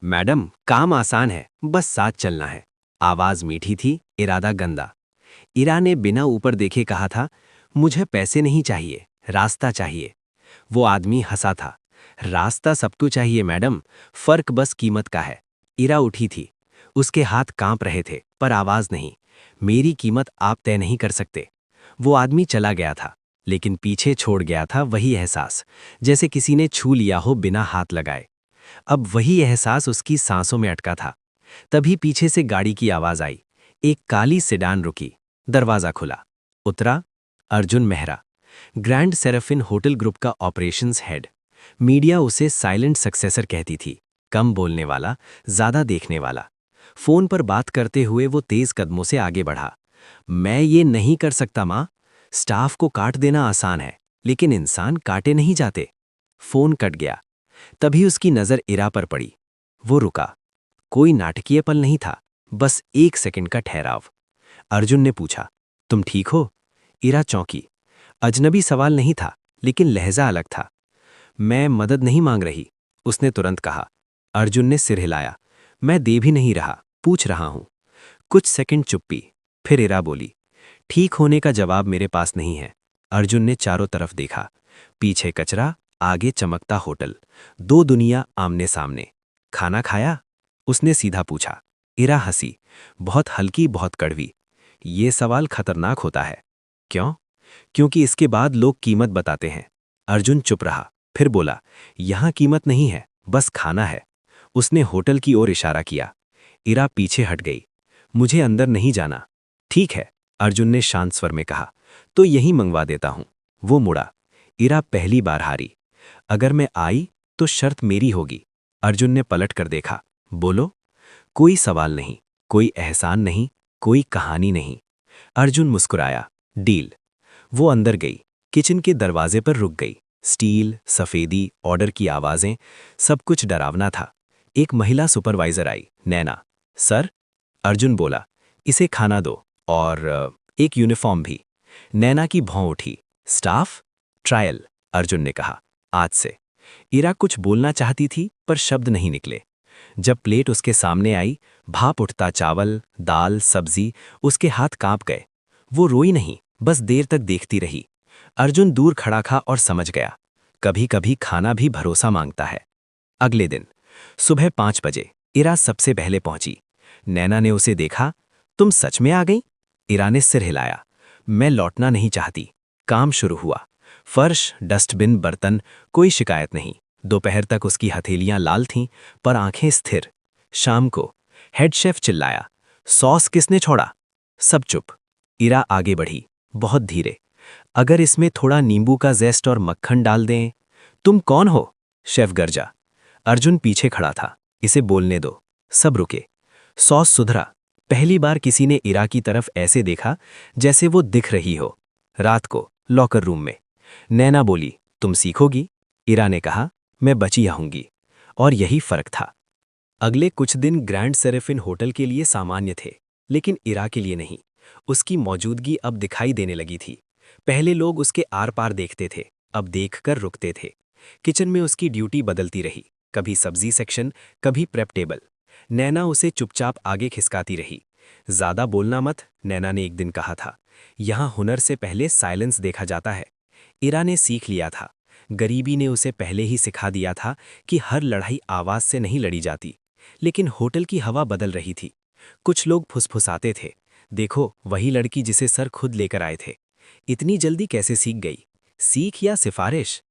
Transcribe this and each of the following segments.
Madam, काम आसान है, बस साथ चलना है। आवाज मीठी थी, इरादा गंदा। इरा ने बिना ऊपर देखे कहा था, मुझे पैसे नहीं चाहिए, रास्ता चाहिए। वो आदमी हंसा था। रास्ता सबको चाहिए मैडम, फर्क बस कीमत का है। इरा उठी थी। उसके हाथ कांप रहे थे, पर आवाज नहीं। मेरी कीमत आप तय नहीं कर सकते। वो आदमी चला गया था, लेकिन पीछे छोड़ गया था वही एहसास, जैसे किसी ने छू लिया हो बिना हाथ लगाए। अब वही एहसास उसकी सांसों में अटका था। तभी पीछे से गाड़ी की आवाज आई। एक काली सेडान रुकी। दरवाजा खुला। उतरा Arjun Mehra, grand Seraphin hotel group का ऑपरेशंस हेड। मीडिया उसे साइलेंट सक्सेसर कहती थी। कम बोलने वाला, ज्यादा देखने वाला। फोन पर बात करते हुए वो तेज कदमों से आगे बढ़ा। मैं ये नहीं कर सकता माँ। स्टाफ को काट देना आसान है, लेकिन इंसान काटे नहीं जाते। फोन कट गया। तभी उसकी नजर इरा पर पड़ी। वो रुका। कोई नाटकीय पल नहीं था, बस एक सेकंड का ठहराव। अर्जुन ने पूछा, तुम ठीक हो? इरा चौंकी। अजनबी सवाल नहीं था, लेकिन लहजा अलग था। मैं मदद नहीं मांग रही, उसने तुरंत कहा। अर्जुन ने सिर हिलाया। मैं दे भी नहीं रहा, पूछ रहा हूं। कुछ सेकंड चुप्पी। फिर इरा बोली, ठीक होने का जवाब मेरे पास नहीं है। अर्जुन ने चारों तरफ देखा। पीछे कचरा, आगे चमकता होटल। दो दुनिया आमने सामने। खाना खाया? उसने सीधा पूछा। इरा हंसी, बहुत हल्की, बहुत कड़वी। ये सवाल खतरनाक होता है। क्यों? क्योंकि इसके बाद लोग कीमत बताते हैं। अर्जुन चुप रहा, फिर बोला, यहां कीमत नहीं है, बस खाना है। उसने होटल की ओर इशारा किया। इरा पीछे हट गई। मुझे अंदर नहीं जाना। ठीक है, अर्जुन ने शांत स्वर में कहा, तो यही मंगवा देता हूं। वो मुड़ा। इरा पहली बार हारी। अगर मैं आई तो शर्त मेरी होगी। अर्जुन ने पलट कर देखा। बोलो। कोई सवाल नहीं, कोई एहसान नहीं, कोई कहानी नहीं। अर्जुन मुस्कुराया। डील। वो अंदर गई। किचन के दरवाजे पर रुक गई। स्टील, सफेदी, ऑर्डर की आवाजें, सब कुछ डरावना था। एक महिला सुपरवाइजर आई। नैना। सर? अर्जुन बोला, इसे खाना दो, और एक यूनिफॉर्म भी। नैना की भौं उठी। स्टाफ? ट्रायल, अर्जुन ने कहा, आज से। इरा कुछ बोलना चाहती थी, पर शब्द नहीं निकले। जब प्लेट उसके सामने आई, भाप उठता चावल, दाल, सब्जी, उसके हाथ कांप गए। वो रोई नहीं, बस देर तक देखती रही। अर्जुन दूर खड़ा था और समझ गया, कभी कभी खाना भी भरोसा मांगता है। अगले दिन सुबह 5 बजे इरा सबसे पहले पहुंची। नैना ने उसे देखा। तुम सच में आ गई? इरा ने सिर हिलाया। मैं लौटना नहीं चाहती। काम शुरू हुआ। फर्श, डस्टबिन, बर्तन, कोई शिकायत नहीं। दोपहर तक उसकी हथेलियां लाल थीं, पर आंखें स्थिर। शाम को हेड शेफ चिल्लाया, सॉस किसने छोड़ा? सब चुप। इरा आगे बढ़ी, बहुत धीरे। अगर इसमें थोड़ा नींबू का जेस्ट और मक्खन डाल दें। तुम कौन हो? शेफ गरजा। अर्जुन पीछे खड़ा था। इसे बोलने दो। सब रुके। सॉस सुधरा। पहली बार किसी ने इरा की तरफ ऐसे देखा, जैसे वो दिख रही हो। रात को लॉकर रूम में नैना बोली, तुम सीखोगी? इरा ने कहा, मैं बची रहूंगी। और यही फर्क था। अगले कुछ दिन ग्रैंड सेरेफिन होटल के लिए सामान्य थे, लेकिन इरा के लिए नहीं। उसकी मौजूदगी अब दिखाई देने लगी थी। पहले लोग उसके आर पार देखते थे, अब देखकर रुकते थे। किचन में उसकी ड्यूटी बदलती रही, कभी सब्जी सेक्शन, कभी प्रेप टेबल। नैना उसे चुपचाप आगे खिसकाती रही। ज्यादा बोलना मत, नैना ने एक दिन कहा था। यहाँ हुनर से पहले साइलेंस देखा जाता है। इरा ने सीख लिया था। गरीबी ने उसे पहले ही सिखा दिया था कि हर लड़ाई आवाज से नहीं लड़ी जाती। लेकिन होटल की हवा बदल रही थी। कुछ लोग फुसफुसाते थे, देखो वही लड़की जिसे सर खुद लेकर आए थे। इतनी जल्दी कैसे सीख गई? सीख या सिफारिश?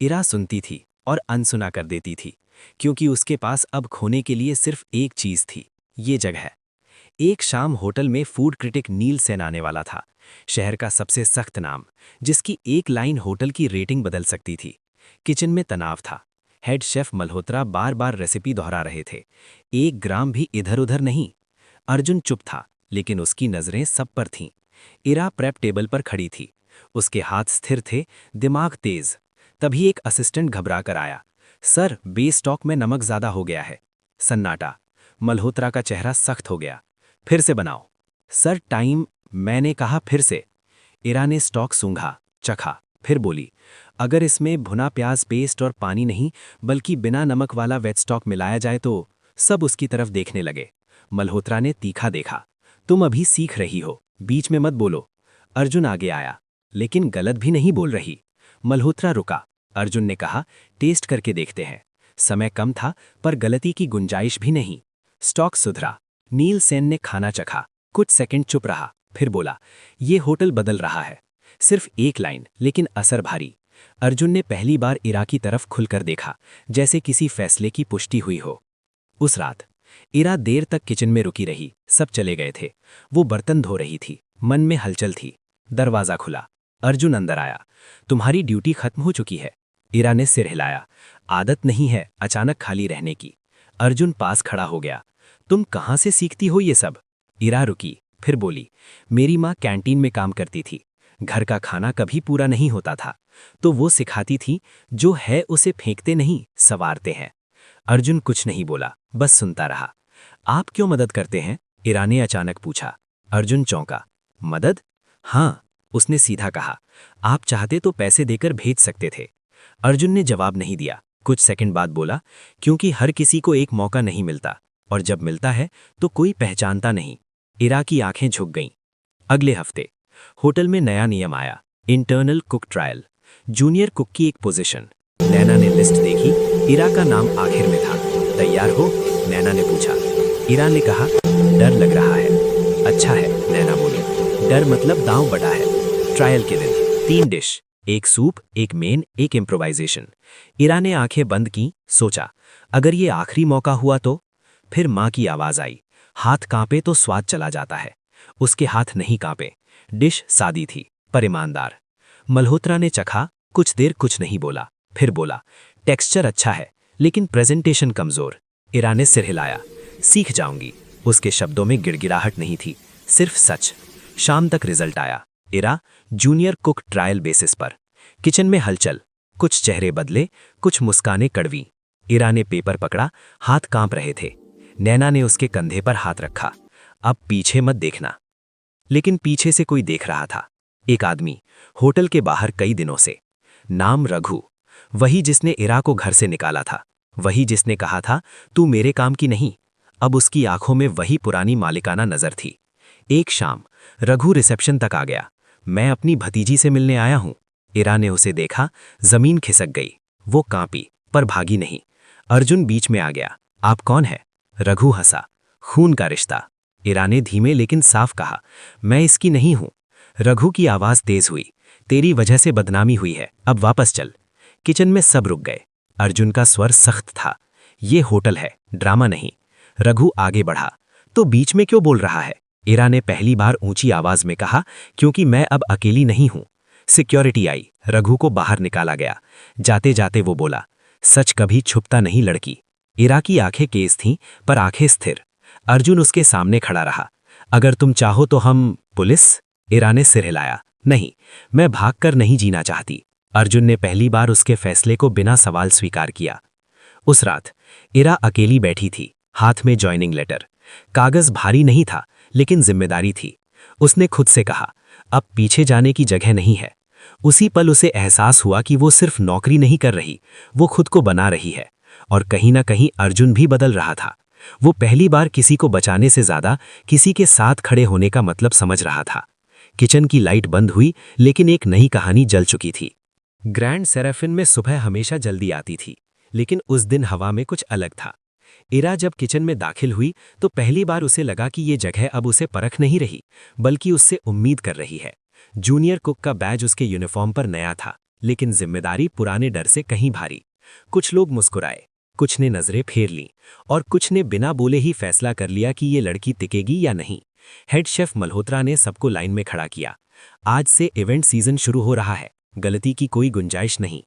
इरा सुनती थी और अनसुना कर देती थी, क्योंकि उसके पास अब खोने के लिए सिर्फ एक चीज थी, ये जगह। एक शाम होटल में फूड क्रिटिक नील सेन आने वाला था। शहर का सबसे सख्त नाम, जिसकी एक लाइन होटल की रेटिंग बदल सकती थी। किचन में तनाव था। हेड शेफ मल्होत्रा बार बार रेसिपी दोहरा रहे थे, 1 ग्राम भी इधर उधर नहीं। अर्जुन चुप था, लेकिन उसकी नजरें सब पर थीं। इरा प्रेप टेबल पर खड़ी थी। उसके हाथ स्थिर थे, दिमाग तेज। तभी एक असिस्टेंट घबरा कर आया। सर, बेस स्टॉक में नमक ज्यादा हो गया है। सन्नाटा। मल्होत्रा का चेहरा सख्त हो गया। फिर से बनाओ। Sir, time. मैंने कहा फिर से। इरा ने स्टॉक सूंघा, चखा, फिर बोली, अगर इसमें भुना प्याज पेस्ट और पानी नहीं, बल्कि बिना नमक वाला वेज स्टॉक मिलाया जाए तो। सब उसकी तरफ देखने लगे। मल्होत्रा ने तीखा देखा। तुम अभी सीख रही हो, बीच में मत बोलो। अर्जुन आगे आया। लेकिन गलत भी नहीं बोल रही। मल्होत्रा रुका। अर्जुन ने कहा, टेस्ट करके देखते हैं। समय कम था, पर गलती की गुंजाइश भी नहीं। स्टॉक सुधरा। नील सेन ने खाना चखा, कुछ सेकंड चुप रहा, फिर बोला, ये होटल बदल रहा है। सिर्फ एक लाइन, लेकिन असर भारी। अर्जुन ने पहली बार इरा की तरफ खुलकर देखा, जैसे किसी फैसले की पुष्टि हुई हो। उस रात इरा देर तक किचन में रुकी रही। सब चले गए थे। वो बर्तन धो रही थी, मन में हलचल थी। दरवाजा खुला। अर्जुन अंदर आया। तुम्हारी ड्यूटी खत्म हो चुकी है। इरा ने सिर हिलाया। आदत नहीं है अचानक खाली रहने की। अर्जुन पास खड़ा हो गया। तुम कहाँ से सीखती हो ये सब? इरा रुकी, फिर बोली, मेरी माँ कैंटीन में काम करती थी। घर का खाना कभी पूरा नहीं होता था, तो वो सिखाती थी, जो है उसे फेंकते नहीं, संवारते हैं। अर्जुन कुछ नहीं बोला, बस सुनता रहा। आप क्यों मदद करते हैं? इरा ने अचानक पूछा। अर्जुन चौंका। मदद? हाँ, उसने सीधा कहा। आप चाहते तो पैसे देकर भेज सकते थे। अर्जुन ने जवाब नहीं दिया। कुछ सेकंड बाद बोला, क्योंकि हर किसी को एक मौका नहीं मिलता, और जब मिलता है तो कोई पहचानता नहीं। इरा की आंखें झुक गईं। अगले हफ्ते होटल में नया नियम आया, internal cook trial. Junior cook की एक पोजीशन। नैना ने लिस्ट देखी, इरा का नाम आखिर में था। तैयार हो? नैना ने पूछा। इरा ने कहा, डर लग रहा है। अच्छा है, नैना बोली। डर मतलब दांव बड़ा है। ट्रायल के दिन 3 डिश, एक सूप, एक मेन, एक इम्प्रोवाइजेशन। इरा ने आंखें बंद की, सोचा, अगर ये आखिरी मौका हुआ तो? फिर माँ की आवाज आई, हाथ कांपे तो स्वाद चला जाता है। उसके हाथ नहीं कांपे। डिश सादी थी, पर ईमानदार। मल्होत्रा ने चखा, कुछ देर कुछ नहीं बोला, फिर बोला, टेक्सचर अच्छा है, लेकिन प्रेजेंटेशन कमजोर। इरा ने सिर हिलाया। सीख जाऊंगी। उसके शब्दों में गिड़गिड़ाहट नहीं थी, सिर्फ सच। शाम तक रिजल्ट आया। इरा, जूनियर कुक ट्रायल बेसिस पर। किचन में हलचल, कुछ चेहरे बदले, कुछ मुस्कानें कड़वी। इरा ने पेपर पकड़ा, हाथ कांप रहे थे। नैना ने उसके कंधे पर हाथ रखा। अब पीछे मत देखना। लेकिन पीछे से कोई देख रहा था। एक आदमी, होटल के बाहर कई दिनों से। नाम रघु। वही जिसने इरा को घर से निकाला था, वही जिसने कहा था, तू मेरे काम की नहीं। अब उसकी आंखों में वही पुरानी मालिकाना नजर थी। एक शाम रघु रिसेप्शन तक आ गया। मैं अपनी भतीजी से मिलने आया हूं। इरा ने उसे देखा, जमीन खिसक गई। वो कांपी, पर भागी नहीं। अर्जुन बीच में आ गया। आप कौन है? रघु हंसा। खून का रिश्ता। इरा ने धीमे लेकिन साफ कहा, मैं इसकी नहीं हूं। रघु की आवाज तेज हुई, तेरी वजह से बदनामी हुई है, अब वापस चल। किचन में सब रुक गए। अर्जुन का स्वर सख्त था, ये होटल है, ड्रामा नहीं। रघु आगे बढ़ा, तो बीच में क्यों बोल रहा है? इरा ने पहली बार ऊंची आवाज में कहा, क्योंकि मैं अब अकेली नहीं हूं। सिक्योरिटी आई, रघु को बाहर निकाला गया। जाते जाते वो बोला, सच कभी छुपता नहीं लड़की। इरा की आंखें तेज थीं, पर आंखें स्थिर। अर्जुन उसके सामने खड़ा रहा। अगर तुम चाहो तो हम पुलिस? इरा ने सिर हिलाया। नहीं, मैं भागकर नहीं जीना चाहती। अर्जुन ने पहली बार उसके फैसले को बिना सवाल स्वीकार किया। उस रात इरा अकेली बैठी थी, हाथ में ज्वाइनिंग लेटर। कागज भारी नहीं था, लेकिन जिम्मेदारी थी। उसने खुद से कहा, अब पीछे जाने की जगह नहीं है। उसी पल उसे एहसास हुआ कि वो सिर्फ नौकरी नहीं कर रही, वो खुद को बना रही है। और कहीं ना कहीं अर्जुन भी बदल रहा था। वो पहली बार किसी को बचाने से ज्यादा किसी के साथ खड़े होने का मतलब समझ रहा था। किचन की लाइट बंद हुई, लेकिन एक नई कहानी जल चुकी थी। ग्रैंड सेराफिन में सुबह हमेशा जल्दी आती थी, लेकिन उस दिन हवा में कुछ अलग था। इरा जब किचन में दाखिल हुई तो पहली बार उसे लगा कि ये जगह अब उसे परख नहीं रही, बल्कि उससे उम्मीद कर रही है। जूनियर कुक का बैज उसके यूनिफॉर्म पर नया था, लेकिन जिम्मेदारी पुराने डर से कहीं भारी। कुछ लोग मुस्कुराए, कुछ ने नजरें फेर लीं, और कुछ ने बिना बोले ही फैसला कर लिया कि ये लड़की टिकेगी या नहीं। हेड शेफ मल्होत्रा ने सबको लाइन में खड़ा किया। आज से इवेंट सीजन शुरू हो रहा है, गलती की कोई गुंजाइश नहीं।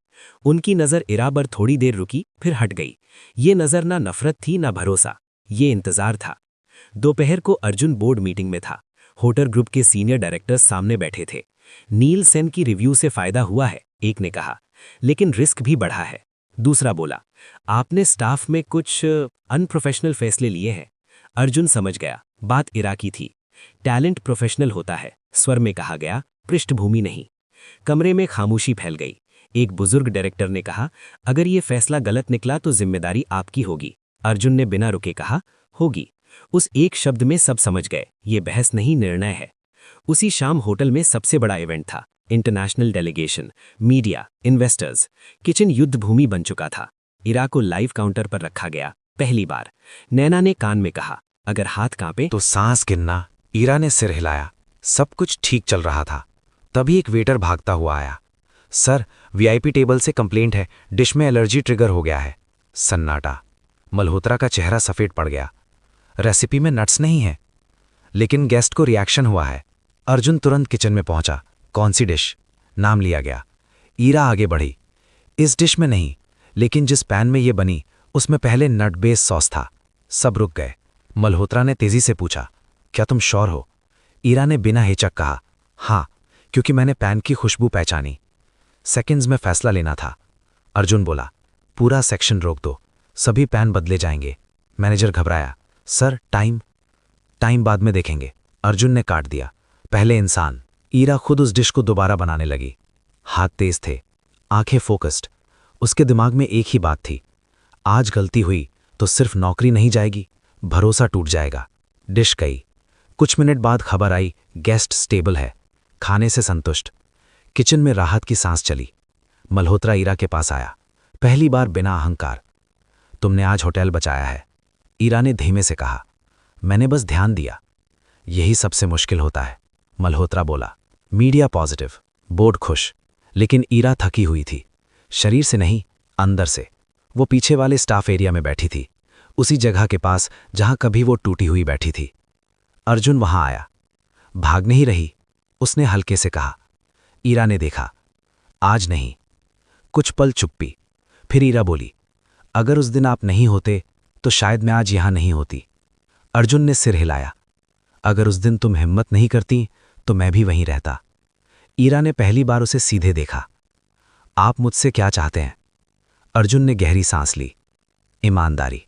उनकी नजर इरा पर थोड़ी देर रुकी, फिर हट गई। ये नजर ना नफरत थी ना भरोसा, ये इंतजार था। दोपहर को अर्जुन बोर्ड मीटिंग में था। होटल ग्रुप के सीनियर डायरेक्टर्स सामने बैठे थे। नील सेन की रिव्यू से फायदा हुआ है, एक ने कहा, लेकिन रिस्क भी बढ़ा है। दूसरा बोला, आपने स्टाफ में कुछ अनप्रोफेशनल फैसले लिए हैं। अर्जुन समझ गया, बात इरा की थी। टैलेंट प्रोफेशनल होता है, स्वर में कहा गया, पृष्ठभूमि नहीं। कमरे में खामोशी फैल गई। एक बुजुर्ग डायरेक्टर ने कहा, अगर ये फैसला गलत निकला तो जिम्मेदारी आपकी होगी। अर्जुन ने बिना रुके कहा, होगी। उस एक शब्द में सब समझ गए, ये बहस नहीं, निर्णय है। उसी शाम होटल में सबसे बड़ा इवेंट था। International delegation, media, investors. Kitchen युद्ध भूमि बन चुका था। इरा को लाइव काउंटर पर रखा गया, पहली बार। नैना ने कान में कहा, अगर हाथ कांपे तो सांस गिनना। ईरा ने सिर हिलाया। सब कुछ ठीक चल रहा था। तभी एक वेटर भागता हुआ आया। सर, वीआईपी टेबल से कंप्लेंट है, डिश में एलर्जी ट्रिगर हो गया है। सन्नाटा। मल्होत्रा का चेहरा सफेद पड़ गया। रेसिपी में नट्स नहीं है, लेकिन गेस्ट को रिएक्शन हुआ है। अर्जुन तुरंत किचन में पहुंचा। कौन सी डिश? नाम लिया गया। ईरा आगे बढ़ी। इस डिश में नहीं, लेकिन जिस पैन में ये बनी उसमें पहले नट बेस सॉस था। सब रुक गए। मल्होत्रा ने तेजी से पूछा, क्या तुम श्योर हो? ईरा ने बिना हिचक कहा, हाँ, क्योंकि मैंने पैन की खुशबू पहचानी। सेकंड्स में फैसला लेना था। अर्जुन बोला, पूरा सेक्शन रोक दो, सभी पैन बदले जाएंगे। मैनेजर घबराया, सर टाइम बाद में देखेंगे। अर्जुन ने काट दिया, पहले इंसान। ईरा खुद उस डिश को दोबारा बनाने लगी। हाथ तेज थे, आंखें फोकस्ड। उसके दिमाग में एक ही बात थी, आज गलती हुई तो सिर्फ नौकरी नहीं जाएगी, भरोसा टूट जाएगा। डिश गई। कुछ मिनट बाद खबर आई, गेस्ट स्टेबल है, खाने से संतुष्ट। किचन में राहत की सांस चली। मल्होत्रा ईरा के पास आया, पहली बार बिना अहंकार। तुमने आज होटल बचाया है। ईरा ने धीमे से कहा, मैंने बस ध्यान दिया। यही सबसे मुश्किल होता है। मल्होत्रा बोला। मीडिया पॉजिटिव, बोर्ड खुश, लेकिन ईरा थकी हुई थी, शरीर से नहीं, अंदर से। वो पीछे वाले स्टाफ एरिया में बैठी थी, उसी जगह के पास जहां कभी वो टूटी हुई बैठी थी। अर्जुन वहां आया। भाग नहीं रही, उसने हल्के से कहा। ईरा ने देखा, आज नहीं। कुछ पल चुप्पी, फिर ईरा बोली, अगर उस दिन आप नहीं होते तो शायद मैं आज यहां नहीं होती। अर्जुन ने सिर हिलाया, अगर उस दिन तुम हिम्मत नहीं करती तो मैं भी वहीं रहता। ईरा ने पहली बार उसे सीधे देखा। आप मुझसे क्या चाहते हैं? अर्जुन ने गहरी सांस ली। ईमानदारी।